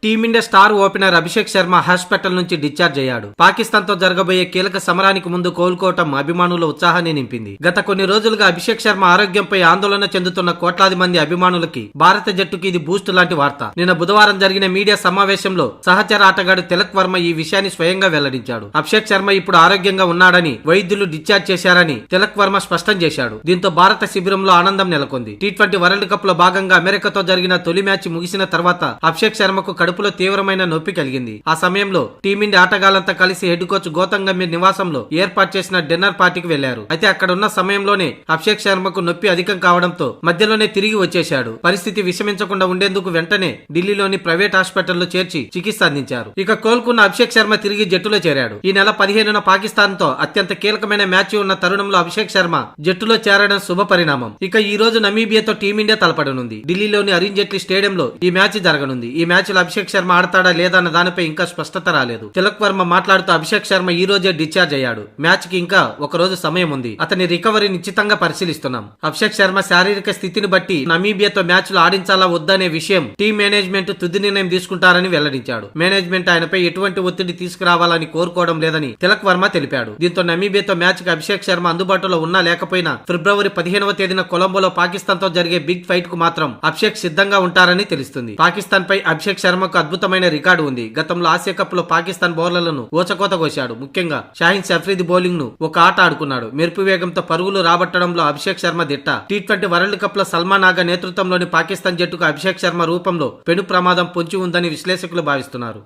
Team India star opener Abhishek Sharma hospital నుంచి discharge అయ్యాడు. పాకిస్తాన్ తో జరగబోయే కీలక సమరానికి ముందు కోలుకోవటం అభిమానుల ఉత్సాహాన్ని నింపింది. గత కొన్ని రోజులుగా అభిషేక్ శర్మ ఆరోగ్యంపై ఆందోళన చెందుతున్న కోట్లాది మంది అభిమానులకి భారత జట్టుకి ఇది బూస్ట్ లాంటి వార్త. నిన్న బుధవారం జరిగిన మీడియా సమావేశంలో సహచర ఆటగాడు తిలక్ వర్మ ఈ విషయాన్ని స్వయంగా వెల్లడించాడు. అభిషేక్ శర్మ ఇప్పుడు ఆరోగ్యంగా ఉన్నాడని, వైద్యులు డిశ్చార్జ్ చేశారని తిలక్ వర్మ స్పష్టం చేశాడు. దీంతో భారత శిబిరంలో ఆనందం నెలకొంది. టీ20 వరల్డ్ కప్ లో భాగంగా అమెరికాతో జరిగిన తొలి మ్యాచ్ ముగిసిన తర్వాత అభిషేక్ శర్మకు కడుపులో తీవ్రమైన నొప్పి కలిగింది. ఆ సమయంలో టీమిండియా ఆటగాళ్లంతా కలిసి హెడ్ కోచ్ గౌతమ్ గంభీర్ నివాసంలో ఏర్పాటు చేసిన డిన్నర్ పార్టీకి వెళ్లారు. అయితే అక్కడ ఉన్న సమయంలోనే అభిషేక్ శర్మకు నొప్పి అధికం కావడంతో మధ్యలోనే తిరిగి వచ్చేశాడు. పరిస్థితి విషమించకుండా ఉండేందుకు వెంటనే ఢిల్లీలోని ప్రైవేట్ హాస్పిటల్లో చేర్చి చికిత్స అందించారు. ఇక కోలుకున్న అభిషేక్ శర్మ తిరిగి జట్టులో చేరాడు. ఈ నెల 15న పాకిస్తాన్ తో అత్యంత కీలకమైన మ్యాచ్ ఉన్న తరుణంలో అభిషేక్ శర్మ జట్టులో చేరడం శుభ పరిణామం. ఇక ఈ రోజు నమీబియాతో టీమిండియా తలపడనుంది. ఢిల్లీలోని అరుణ్ జైట్లీ స్టేడియంలో ఈ మ్యాచ్ జరగనుంది. ఈ మ్యాచ్ లో అభిషేక్ శర్మ ఆడతాడా లేదా అన్న దానిపై ఇంకా స్పష్టత రాలేదు. తిలక్ వర్మ మాట్లాడుతూ అభిషేక్ శర్మ ఈ రోజే డిశ్చార్జ్ అయ్యాడు. మ్యాచ్ కి ఇంకా ఒక రోజు సమయం ఉంది. అతని రికవరీ నిశ్చితంగా పరిశీలిస్తున్నాం. అభిషేక్ శర్మ శారీరక స్థితిని బట్టి నమీబియాతో మ్యాచ్ లో ఆడించాలా వద్దనే విషయం టీం మేనేజ్మెంట్ తుది నిర్ణయం తీసుకుంటారని వెల్లడించాడు. మేనేజ్మెంట్ ఆయనపై ఎటువంటి ఒత్తిడి తీసుకురావాలని కోరుకోవడం లేదని తిలక్ వర్మ తెలిపాడు. దీంతో నమీబియాతో మ్యాచ్ కి అభిషేక్ శర్మ అందుబాటులో ఉన్నా లేకపోయినా ఫిబ్రవరి 15వ తేదీన కొలంబోలో పాకిస్తాన్ తో జరిగే బిగ్ ఫైట్ కు మాత్రం అభిషేక్ సిద్ధంగా ఉంటారని తెలుస్తుంది. పాకిస్తాన్ పై అభిషేక్ శర్మకు అద్భుతమైన రికార్డు ఉంది. గతంలో ఆసియా కప్ లో పాకిస్తాన్ బౌలర్లను ఓచకోత కోశాడు. ముఖ్యంగా షాహిన్ అఫ్రిది బౌలింగ్ ను ఒక ఆట ఆడుకున్నాడు. మెరుపు వేగంతో పరుగులు రాబట్టడంలో అభిషేక్ శర్మ దిట్ట. టీ20 వరల్డ్ కప్ లో సల్మాన్ ఆగా నేతృత్వంలోని పాకిస్తాన్ జట్టుకు అభిషేక్ శర్మ రూపంలో పెను ప్రమాదం పొంచి ఉందని విశ్లేషకులు భావిస్తున్నారు.